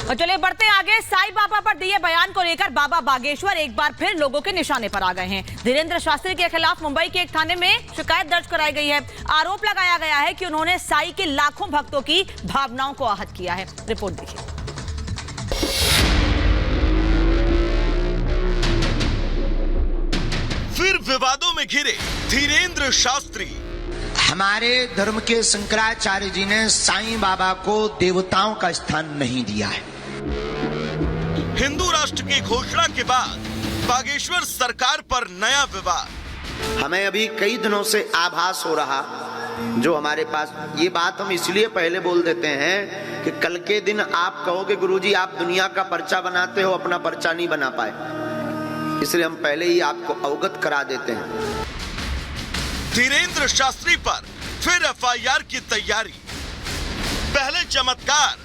तो चलिए बढ़ते आगे। साईं बाबा पर दिए बयान को लेकर बाबा बागेश्वर एक बार फिर लोगों के निशाने पर आ गए हैं। धीरेंद्र शास्त्री के खिलाफ मुंबई के एक थाने में शिकायत दर्ज कराई गई है। आरोप लगाया गया है कि उन्होंने साईं के लाखों भक्तों की भावनाओं को आहत किया है। रिपोर्ट देखिए। फिर विवादों में घिरे धीरेंद्र शास्त्री। हमारे धर्म के शंकराचार्य जी ने साईं बाबा को देवताओं का स्थान नहीं दिया है। हिंदू राष्ट्र की घोषणा के बाद बागेश्वर सरकार पर नया विवाद। हमें अभी कई दिनों से आभास हो रहा, जो हमारे पास ये बात हम इसलिए पहले बोल देते हैं कि कल के दिन आप कहोगे गुरुजी आप दुनिया का पर्चा बनाते हो, अपना पर्चा नहीं बना पाए, इसलिए हम पहले ही आपको अवगत करा देते हैं। धीरेंद्र शास्त्री पर फिर एफआईआर की तैयारी। पहले चमत्कार,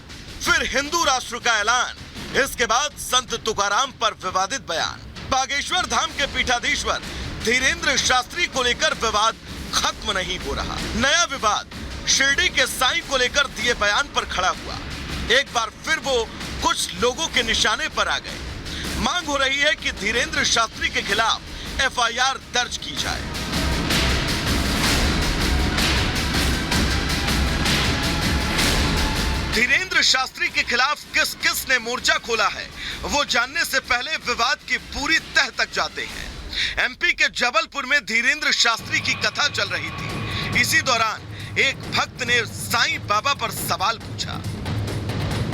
फिर हिंदू राष्ट्र का ऐलान, इसके बाद संत तुकाराम पर विवादित बयान। बागेश्वर धाम के पीठाधीश्वर धीरेंद्र शास्त्री को लेकर विवाद खत्म नहीं हो रहा। नया विवाद शिरडी के साईं को लेकर दिए बयान पर खड़ा हुआ। एक बार फिर वो कुछ लोगों के निशाने पर आ गए। मांग हो रही है कि धीरेंद्र शास्त्री के खिलाफ एफआईआर दर्ज की जाए। धीरेंद्र शास्त्री के खिलाफ किस किस ने मोर्चा खोला है, वो जानने से पहले विवाद की पूरी तह तक जाते हैं। एमपी के जबलपुर में धीरेंद्र शास्त्री की कथा चल रही थी। इसी दौरान एक भक्त ने साईं बाबा पर सवाल पूछा,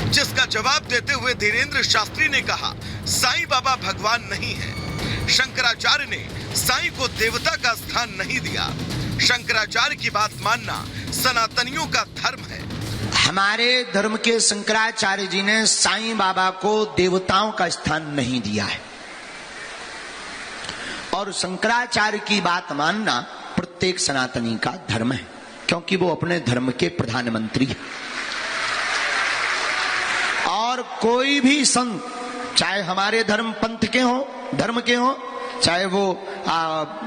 जिसका जवाब देते हुए धीरेंद्र शास्त्री ने कहा साईं बाबा भगवान नहीं है। शंकराचार्य ने साईं को देवता का स्थान नहीं दिया। शंकराचार्य की बात मानना सनातनियों का धर्म है। हमारे धर्म के शंकराचार्य जी ने साईं बाबा को देवताओं का स्थान नहीं दिया है, और शंकराचार्य की बात मानना प्रत्येक सनातनी का धर्म है, क्योंकि वो अपने धर्म के प्रधानमंत्री हैं। और कोई भी संत, चाहे हमारे धर्म पंथ के हो, धर्म के हो, चाहे वो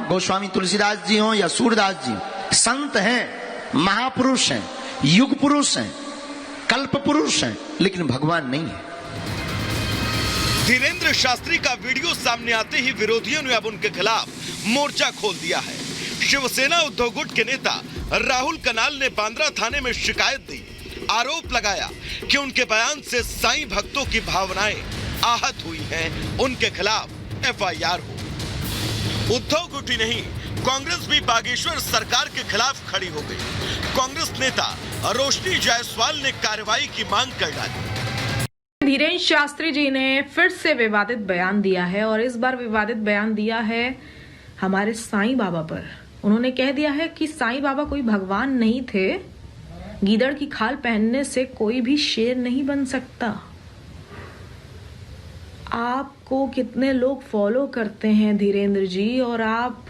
गोस्वामी तुलसीदास जी हो या सूरदास जी, संत हैं, महापुरुष हैं, युग पुरुष हैं, कल्प पुरुष हैं, लेकिन भगवान नहीं है। धीरेंद्र शास्त्री का वीडियो सामने आते ही विरोधियों ने अब उनके खिलाफ मोर्चा खोल दिया है। शिवसेना उद्धव गुट के नेता राहुल कनाल ने बांद्रा थाने में शिकायत दी। आरोप लगाया कि उनके बयान से साईं भक्तों की भावनाएं आहत हुई हैं, उनके खिलाफ एफआईआर हो। उद्धव गुट ही नहीं, कांग्रेस भी बागेश्वर सरकार के खिलाफ खड़ी हो गई। कांग्रेस नेता रोशनी जायसवाल ने कार्रवाई की मांग कर डाली। धीरेंद्र शास्त्री जी ने फिर से विवादित बयान दिया है, और इस बार विवादित बयान दिया है हमारे साईं बाबा पर। उन्होंने कह दिया है कि साईं बाबा कोई भगवान नहीं थे, गीदड़ की खाल पहनने से कोई भी शेर नहीं बन सकता। आपको कितने लोग फॉलो करते हैं धीरेंद्र जी, और आप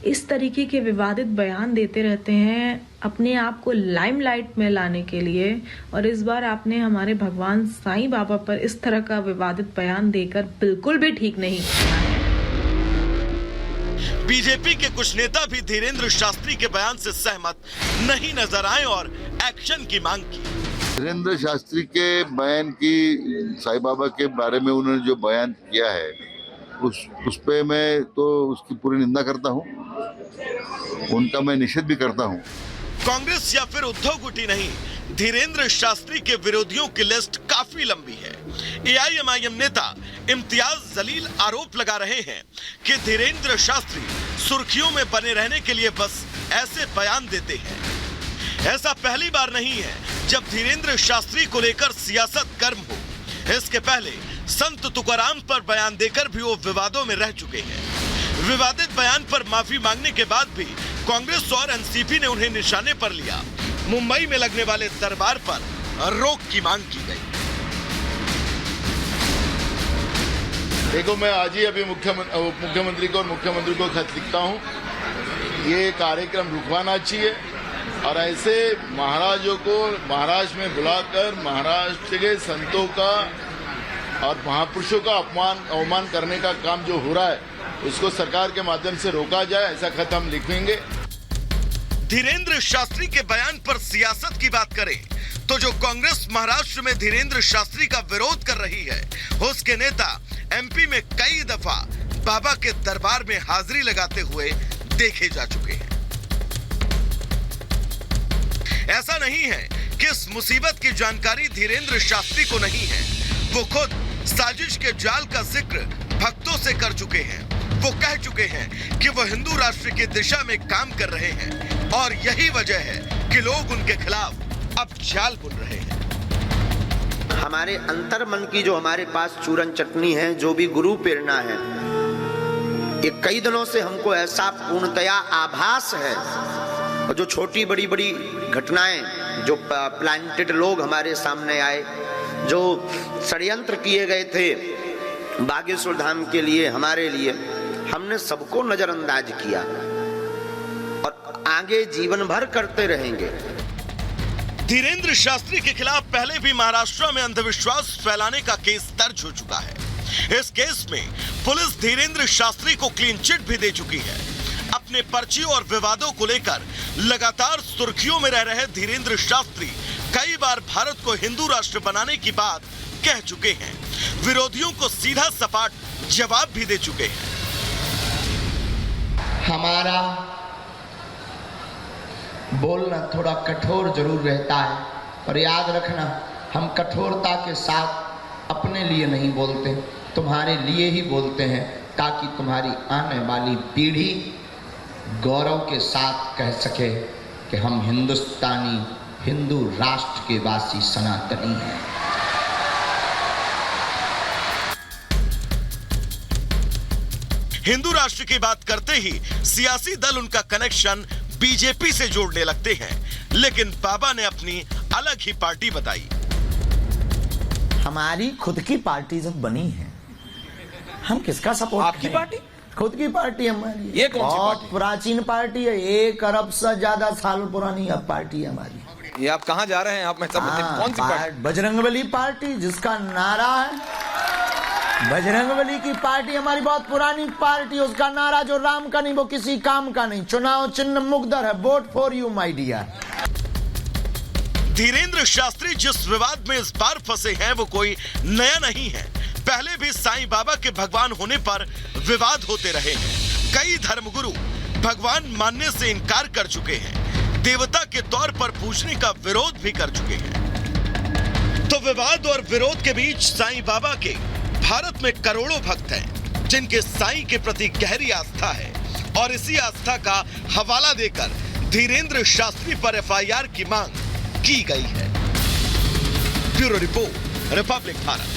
इस तरीके के विवादित बयान देते रहते हैं अपने आप को लाइमलाइट में लाने के लिए, और इस बार आपने हमारे भगवान साईं बाबा पर इस तरह का विवादित बयान देकर बिल्कुल भी ठीक नहीं किया है। बीजेपी के कुछ नेता भी धीरेंद्र शास्त्री के बयान से सहमत नहीं नजर आए और एक्शन की मांग की। धीरेंद्र शास्त्री के बयान की, साईं बाबा के बारे में उन्होंने जो बयान किया है उस पे मैं तो उसकी पूरी निंदा करता हूँ, उनका मैं निषेध भी करता हूँ। कांग्रेस या फिर उद्धव गुट ही नहीं, धीरेंद्र शास्त्री के विरोधियों की लिस्ट काफी लंबी है। एआईएमआईएम नेता इम्तियाज जलील आरोप लगा रहे हैं कि धीरेंद्र शास्त्री सुर्खियों में बने रहने के लिए बस ऐसे बयान देते हैं। ऐसा पहली बार नहीं है जब धीरेंद्र शास्त्री को लेकर सियासत गर्म हो। इसके पहले संत तुकाराम पर बयान देकर भी वो विवादों में रह चुके हैं। विवादित बयान पर माफी मांगने के बाद भी कांग्रेस और एनसीपी ने उन्हें निशाने पर लिया। मुंबई में लगने वाले दरबार पर रोक की मांग की गई। देखो, मैं आज ही अभी मुख्यमंत्री को और मुख्यमंत्री को खत लिखता हूँ, ये कार्यक्रम रुकवाना चाहिए, और ऐसे महाराजों को महाराष्ट्र में बुलाकर महाराष्ट्र के संतों का और महापुरुषों का अवमान करने का काम जो हो रहा है, उसको सरकार के माध्यम से रोका जाए, ऐसा खत हम लिखेंगे। धीरेंद्र शास्त्री के बयान पर सियासत की बात करें तो जो कांग्रेस महाराष्ट्र में धीरेंद्र शास्त्री का विरोध कर रही है, उसके नेता एमपी में कई दफा बाबा के दरबार में हाजिरी लगाते हुए देखे जा चुके हैं। ऐसा नहीं है कि इस मुसीबत की जानकारी धीरेंद्र शास्त्री को नहीं है। वो खुद साजिश के जाल का जिक्र भक्तों से कर चुके हैं। वो कह चुके हैं कि वो हिंदू राष्ट्र की दिशा में काम कर रहे हैं और यही वजह है कि लोग उनके खिलाफ अब जाल बुन रहे हैं। हमारे अंतर मन की जो हमारे पास चूरन चटनी है, जो भी गुरु प्रेरणा है, ये कई दिनों से हमको ऐसा पूर्णतया आभास है। और जो छोटी बड़ी बड़ी घटनाएं, जो प्लांटेड लोग हमारे सामने आए, जो षड्यंत्र किए गए थे बागेश्वर धाम के लिए, हमारे लिए, हमने सबको नजरअंदाज किया और आगे जीवन भर करते रहेंगे। धीरेंद्र शास्त्री के खिलाफ पहले भी महाराष्ट्र में अंधविश्वास फैलाने का केस दर्ज हो चुका है। इस केस में पुलिस धीरेंद्र शास्त्री को क्लीन चिट भी दे चुकी है। अपने पर्चियों और विवादों को लेकर लगातार सुर्खियों में रह रहे धीरेंद्र शास्त्री कई बार भारत को हिंदू राष्ट्र बनाने की बात कह चुके हैं। विरोधियों को सीधा सपाट जवाब भी दे चुके हैं। हमारा बोलना थोड़ा कठोर जरूर रहता है, पर याद रखना, हम कठोरता के साथ अपने लिए नहीं बोलते, तुम्हारे लिए ही बोलते हैं, ताकि तुम्हारी आने वाली पीढ़ी गौरव के साथ कह सके कि हम हिंदुस्तानी, हिंदू राष्ट्र के वासी सनातनी हैं। हिंदू राष्ट्र की बात करते ही सियासी दल उनका कनेक्शन बीजेपी से जोड़ने लगते हैं, लेकिन बाबा ने अपनी अलग ही पार्टी बताई। हमारी खुद की पार्टी जब बनी है, हम किसका सपोर्ट आपकी पार्टी? खुद की पार्टी हमारी। ये कौन सी बहुत पार्टी? प्राचीन पार्टी है, 1 अरब से ज्यादा साल पुरानी अब पार्टी है हमारी। ये आप कहाँ जा रहे हैं? आप मैं सब कौन सी पार्टी? बजरंगबली पार्टी, जिसका नारा है बजरंगबली की पार्टी, हमारी बहुत पुरानी पार्टी। उसका नारा जो राम का नहीं, वो किसी काम का नहीं। चुनाव चिन्ह मुकद्दर है, vote for you my dear. Dhirendra Shastri जिस विवाद में इस बार फंसे हैं वो कोई नया नहीं है। पहले भी साईं बाबा के भगवान होने पर विवाद होते रहे हैं। कई धर्मगुरु भगवान मानने से इनकार कर चुके हैं, देवता के तौर पर पूजने का विरोध भी कर चुके हैं। तो विवाद और विरोध के बीच साईं बाबा के भारत में करोड़ों भक्त हैं, जिनके साईं के प्रति गहरी आस्था है, और इसी आस्था का हवाला देकर धीरेंद्र शास्त्री पर एफआईआर की मांग की गई है। Bureau report, Republic Bharat.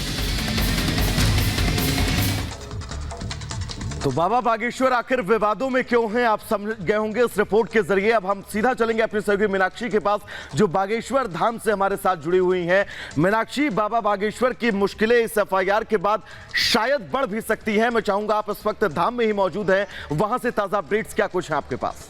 तो बाबा बागेश्वर आखिर विवादों में क्यों हैं, आप समझ गए होंगे इस रिपोर्ट के जरिए। अब हम सीधा चलेंगे अपनी सहयोगी मीनाक्षी के पास, जो बागेश्वर धाम से हमारे साथ जुड़ी हुई हैं। मीनाक्षी, बाबा बागेश्वर की मुश्किलें इस एफआईआर के बाद शायद बढ़ भी सकती हैं। मैं चाहूंगा आप इस वक्त धाम में ही मौजूद हैं, वहां से ताजा अपडेट्स क्या कुछ है आपके पास?